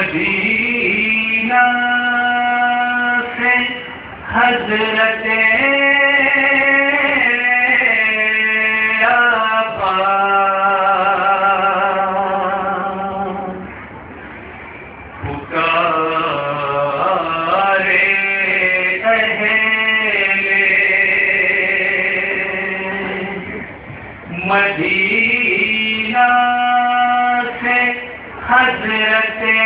Medina से हजरते Medina से हजरते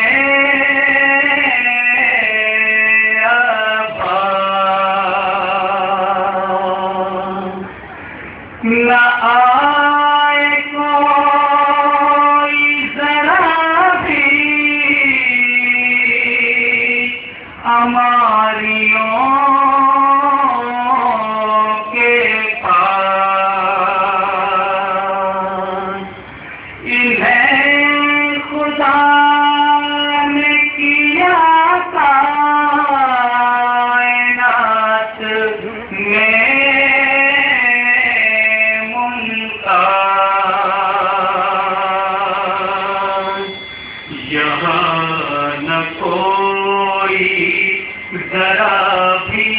न आए कोई जरा भी हमारियों के पास। इन्हें खुदा ने किया कायनात में यहाँ न कोई जरा भी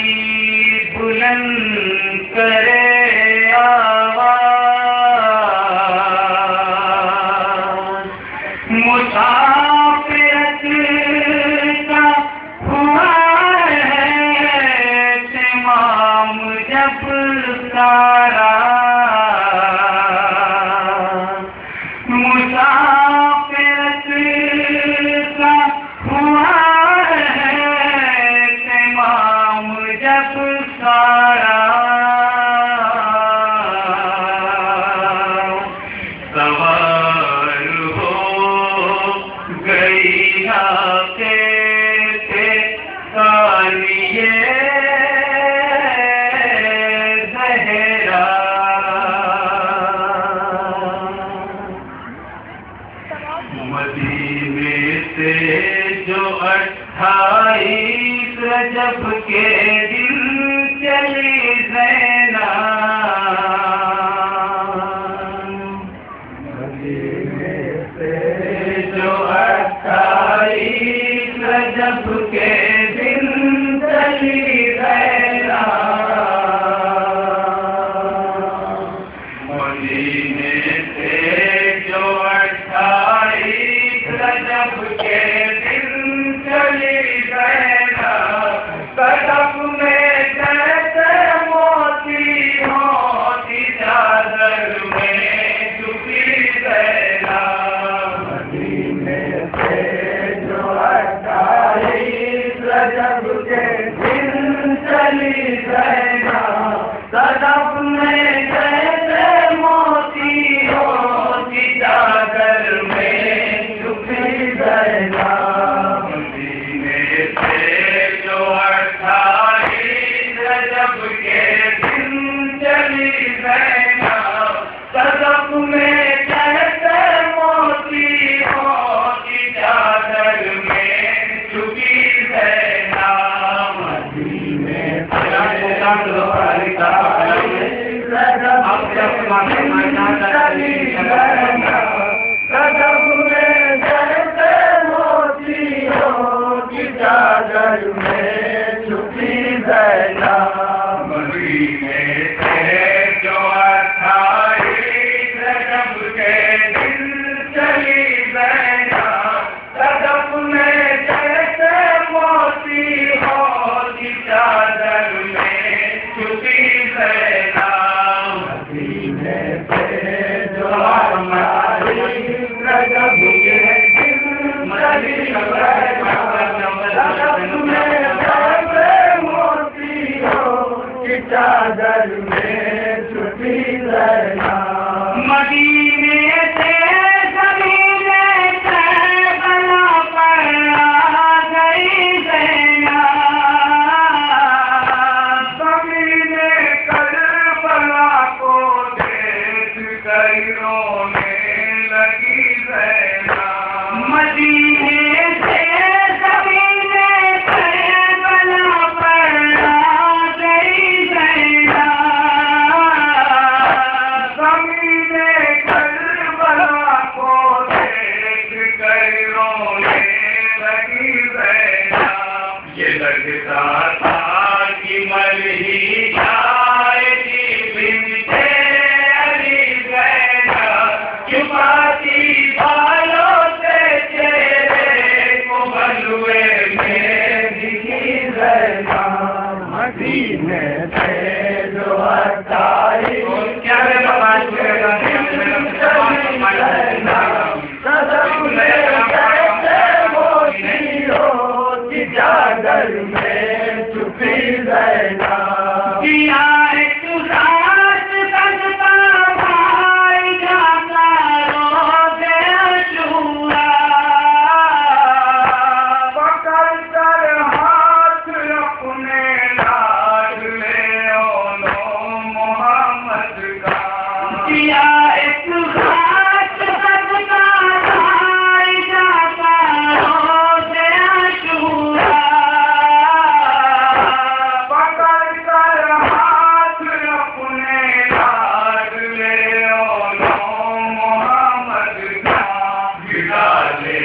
बुलंद करे आवाज़। मुसाफिरत का हुआ है तमाम जब सारा। सवार हो गई आके कालिए ज़हरा। मदीने से जो 28 रजब के दिन चली ज़ैना। मदीने से जो 28 रजब के दिन चली ज़ैना। मदीने से जो 28 रजब के दिन चली ज़ैना। कदम में जैसे मोती होती चादर में छुपी ज़ैना। मदीने से जो 28 रजब के दिन चली ज़ैना। कदम में जैसे मोती होती चादर में छुपी ज़ैना। मदीने से जो 28 रजब के दिन चली ज़ैना। कदम में जैसे मोती होती चादर में छुपी ज़ैना। मदीने से कदम में जैसे मोती होती चादर में छुपी ज़ैना। मदीने से जो 28 रजब के दिन चली ज़ैना। कदम में जैसे मोती होती चादर में छुपी ज़ैना। मदीने से जो 28 रजब के दिन चली ज़ैना। कदम में जैसे मोती होती चादर में छुपी ज़ैना। मदीने से ज़मीने करबला पर आ गई ज़ैना। ज़मीने करबला को देख कर रोने लगी ज़ैना। मदीने से ज़मीने करबला पर आ गई ज़ैना। मदीने से जो हटाई क्या रे बाबा चादर में छुपी रहना किया एक रात सजता भाई जाता रो दे चूड़ा पकड़ कर हाथ अपने लाड ले ओलो मोहम्मद का किया एक रात सजता भाई जाता रो दे चूड़ा पकड़ कर हाथ अपने लाड ले ओलो मोहम्मद का गिरा ले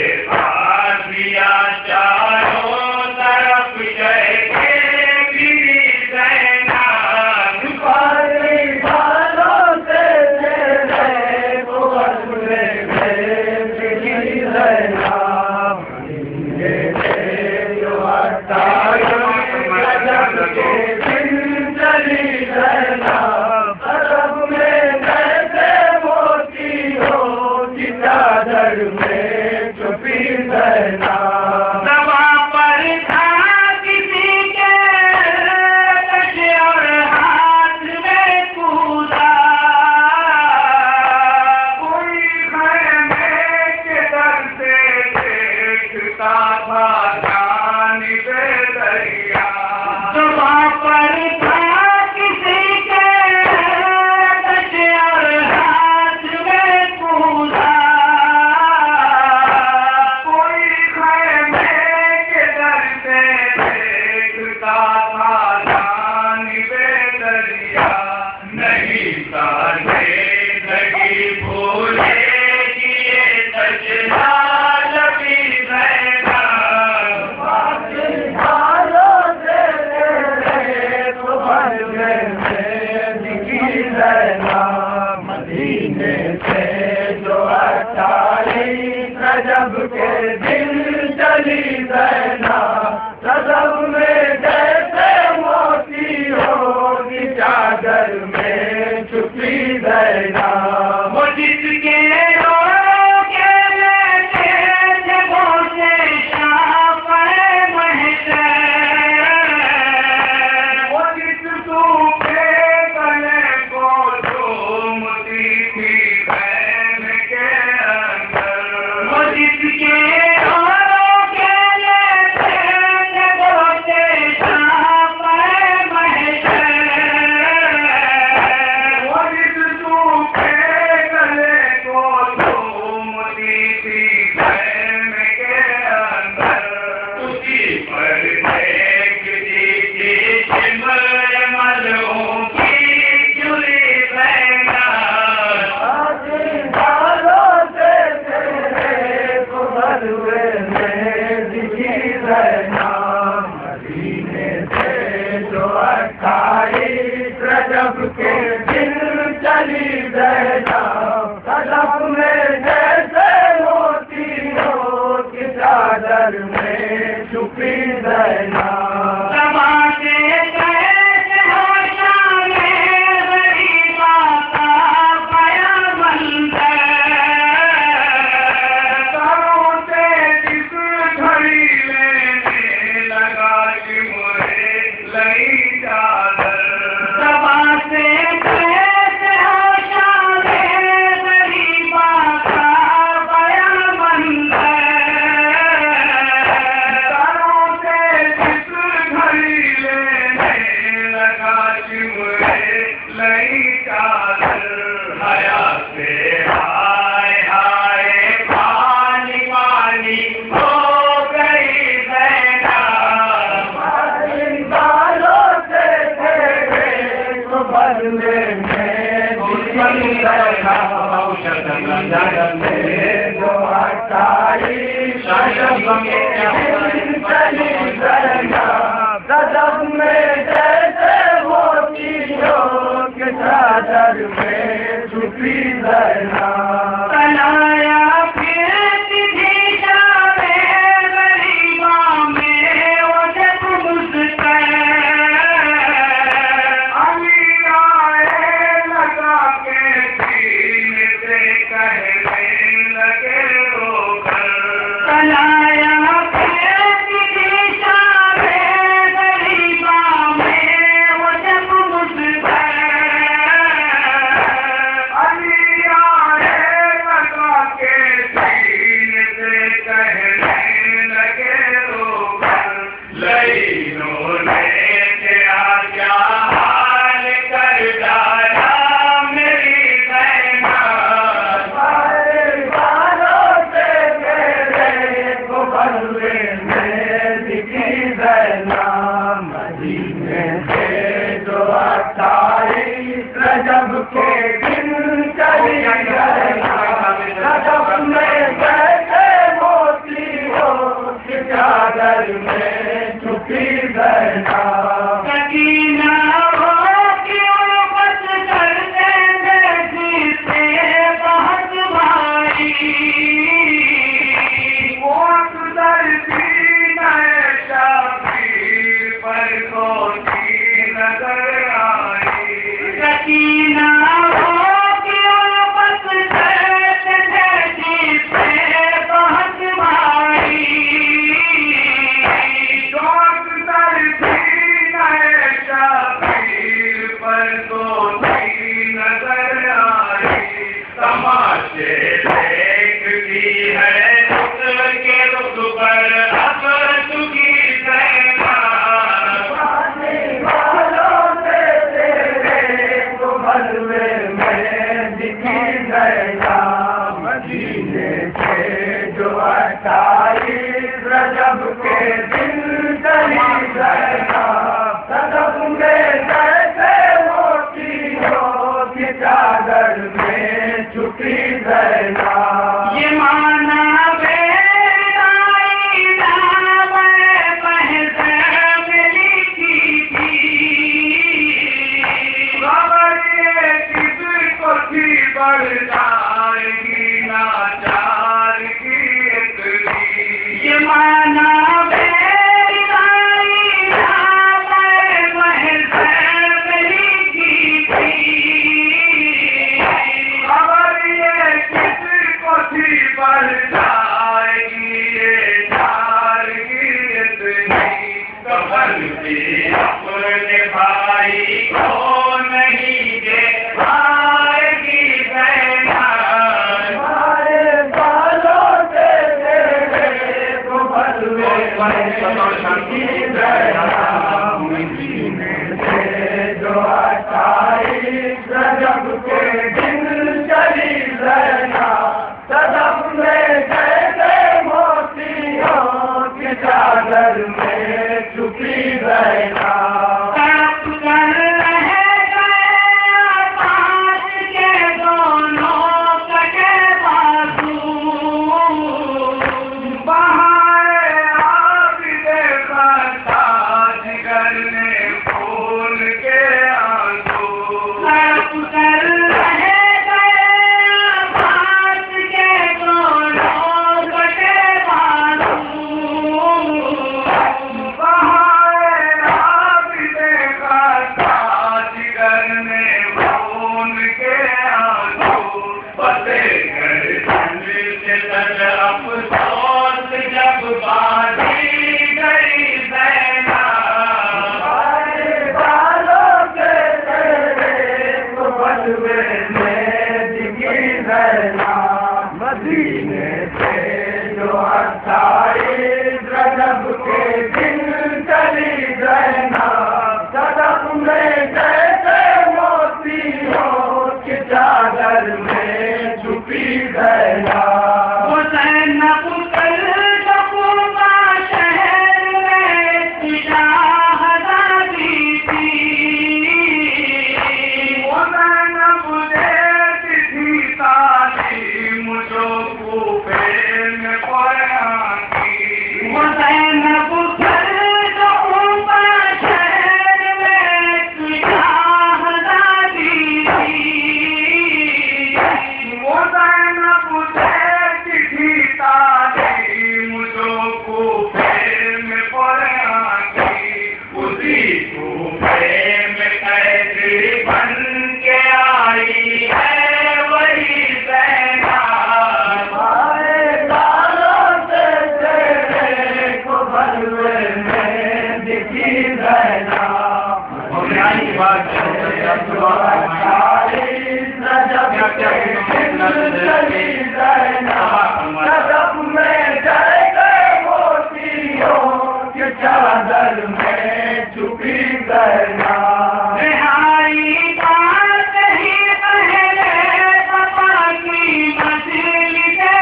दिया चारों तरफ जय के गिरी सेना पानी भालों से तेरे को अपने गिरी सेना ये जो हटायो गजब के दिन चली रहना अरब में कैसे मोती हो कि चादर में छुपी रहना दवा पर था किसी के कश और हाथ में कूदा कोई खैमे के दर से देखता था जान बे दरिया दवा पर था किसी के कश और हाथ में कूदा कोई खैमे के दर से देखता था जान बे दरिया नहीं साझे लगी भूले कि ये सजना लबी रहना भालों से तेरे को भर में दिखी रहना मदीने से जो हटाई रजब के दिन चली रहना रजब में जैसे मोती हो कि चादर में छुपी रहना वो जिसके रोके लेते जगों से शाफ़े महशर वो जिस सूखे गले को झूमती थी बैन के अंदर वो जिसके रोके लेते जगों से शाफ़े महशर वो जिस सूखे गले को झूमती थी बैन के अंदर उसी पर देखती थी सिमर मलूं की जुली रहना भालों से तेरे को भरुए में दिखी रहना मदीने से जो हटाई रजब के दिन चली रहना रजब में जैसे मोती हो कि चादर में छुपी रहना समाते कैसे हो शाने गरीबा का पाया मंदिर करों से किस घड़ी लेने लगा कि मुझे लई चादर समाते कैसे हो शाने गरीबा का पाया मंदिर करों से किस घड़ी लेने लगा कि मुझे लई चादर हया से हाय हाय पानी पानी हो गई रहना बालों से तेरे को भरने में दिखी रहना चादर में जो हटाई रजब के दिन चली रहना रजब में जैसे मोती हो कि चादर में छुपी रहना बनाया फिर सीधी जावे गरीबा में वो जब मुस्कुराए 28 रजब के दिन चली रजब में कैसे मोती हो कि चादर में छुपी रहना सकीना हो कि उल्फत कर देंगे जिसे बहुत भारी वो अक्सर दीन शबीर पर कोई नजर आई सकीना हो कि उल्फत कर देंगे जिसे बहुत भारी तो अक्सर दीन शबीर पर कोई नजर आई तमाशे देखती है के रुख पर अब चुकी वालों से तेरे को भलवे में दिखी गया मदीने से जो 28 रजब के दिन चली गया रजब में जैसे मोती हो कि चादर में छुपी गया ये माना बढ़ जाएगी नाचार की इतनी ये माना बढ़ जाएगी ये चार की इतनी कमल भी अपने भाई को नहीं दे मदीने से जो 28 रजब के दिन चली रहना रजब में कैसे मोती हो कि चादर में छुपी रहना मदीने से जो 28 रजब के दिन चली रहना रजब में जैसे मोती हो कि चादर में छुपी रहना चादर में छुपी गया रिहाई बात ही पहले सपा की मछली के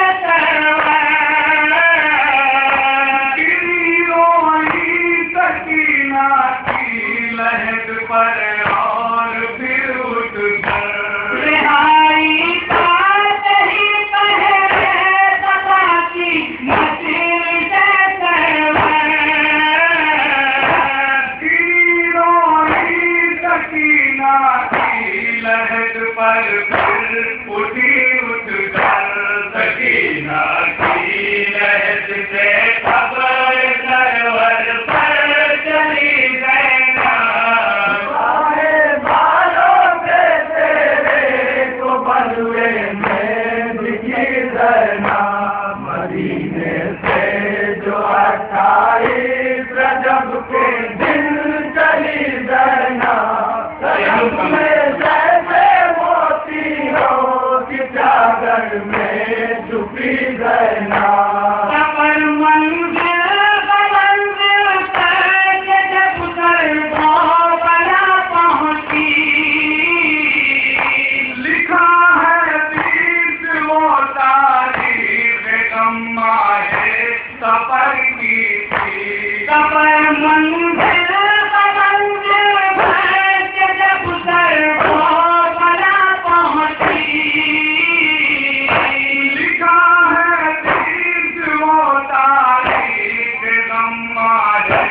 सकीना की लहर पर और पर फिर उठी उठकर सकीना की लहर से खबर सरवर पर चली ज़ैना। आए बालों के तेरे को बलुए में दिखी ज़ैना। मदीने से जो 28 रजब के दिन चली ज़ैना। रजब में जैसे मोती हो कि चादर में छुपी ज़ैना। सफर मंजिल तक जब दरबार बना पहुंची। लिखा है तीर वो तारीख गम्मा है सफर की थी। सफर मंजिल जब दरबार बना पहुंची। लिखा है तीर वो तारीख गम्मा है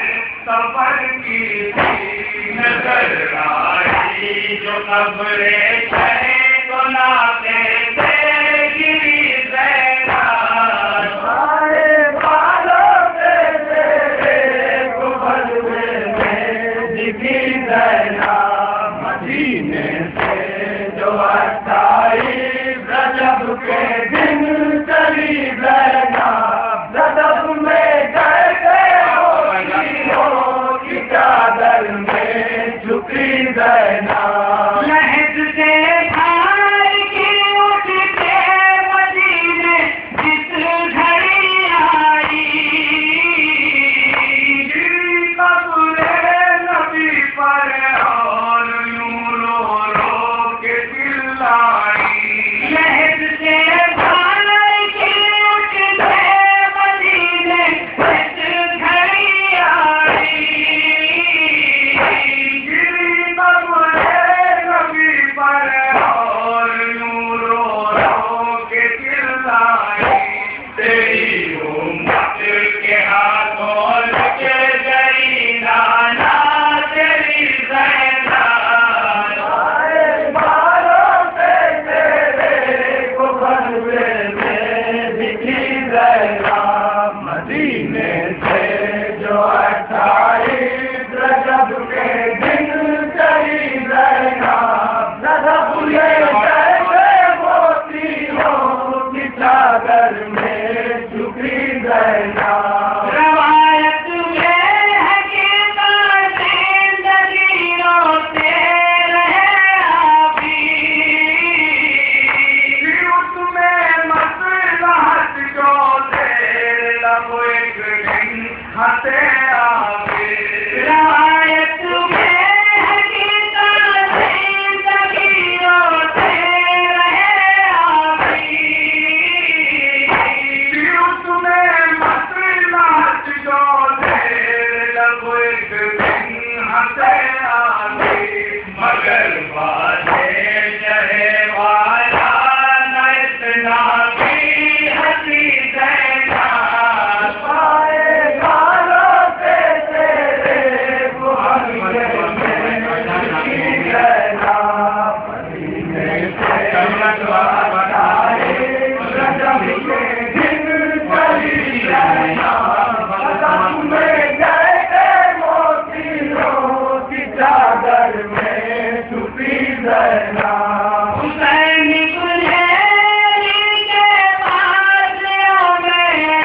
सफर की थी। नजर आई जो खबरे चले तो नाते से गिरी ज़ैना। आए बालों के तेरे को बलुए में दिखी ज़ैना। मदीने से जो 28 रजब के दिन चली ज़ैना। रजब में जैसे होती हो कि चादर में छुपी ज़ैना। लहद से भार की उठते मदीने जिस घड़ी आई। कब्रे नबी पर और यूं रो रो के चिल्लाई। लहद से भार की उठते मदीने जिस घड़ी आई। कब्रे नबी पर और यूं रो रो के चिल्लाई। तेरी उम्मत के हाथों लगे गई नाना तेरी ज़ैना। आए बालों से तेरे को बलुए में दिखी ज़ैना। मदीने से जो 28 रजब के दिन चली ज़ैना। रजब में जैसे मोती हो कि चादर में छुपी ज़ैना। रवायत में है कि जिंदगी रोते रहे अभी। फिर उसमें मसलहत जो तेरे लब एक दिन हंसे आगे। रवायत में है कि जिंदगी रोते रहे अभी। फिर उसमें मसलहत जो तेरे लब एक दिन हंसे आगे। मगर बातें चढ़े वाला न इतना भी हंसी ज़ैना। आए बालों से तेरे को बलुए में दिखी ज़ैना। मदीने से जो 28 रजब के दिन चली ज़ैना। रजब में जैसे मोती हो कि चादर में छुपी ज़ैना। हुसैन गुलेरी के पास में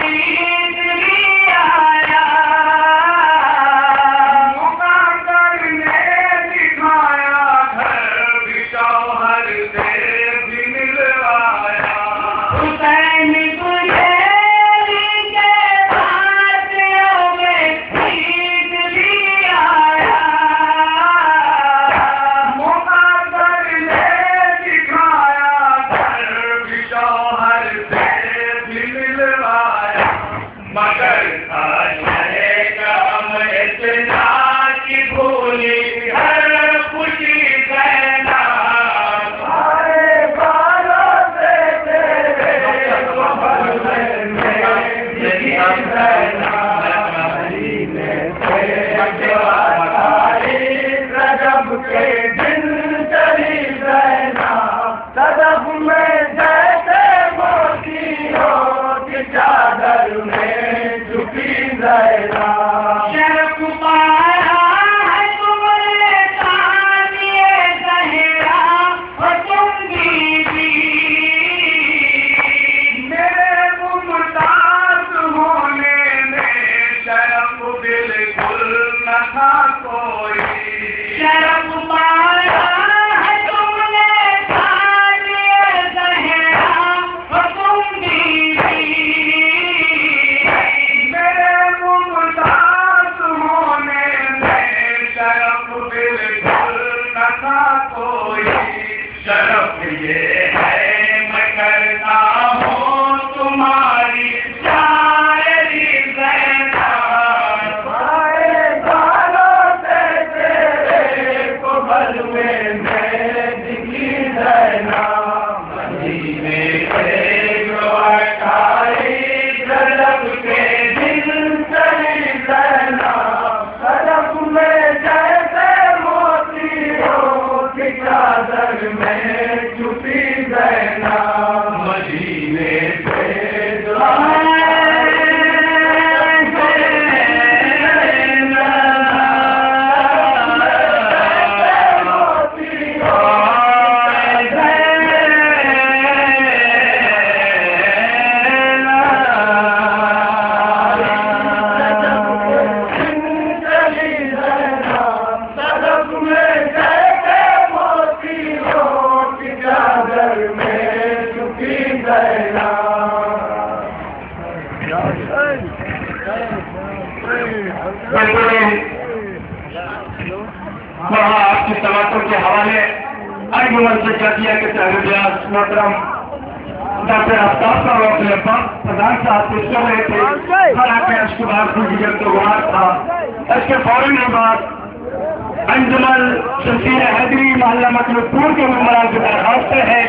ईद भी आया। मौका करने दिखाया घर भी शौहर से भी मिलवाया। हुसैन गुलेरी के पास में ईद भी आया। मौका करने दिखाया घर भी शौहर से भी मिलवाया। मगर आशय का हम इतना कि भूली हर खुशी ज़ैना। आए बालों से तेरे को बलुए में दिखी ज़ैना। मदीने से जो 28 रजब के दिन चली ज़ैना। का कोई शरफ ये है मैं करता हूँ तुम्हारी शायरी वहाँ आपकी तवज्जो के हवाले अंजुमन से कर दिया कि तहरीर मोहतरम डॉक्टर आफ्ताब साहब अपने प्रधान साहब पेश कर रहे थे। हालांकि इसके बाद कुछ जगतगुहार था। इसके फौरन बाद अंजुमन शमशीर हैदरी मोहल्ला मतलूबपुर के मेंबरान की दरखास्त है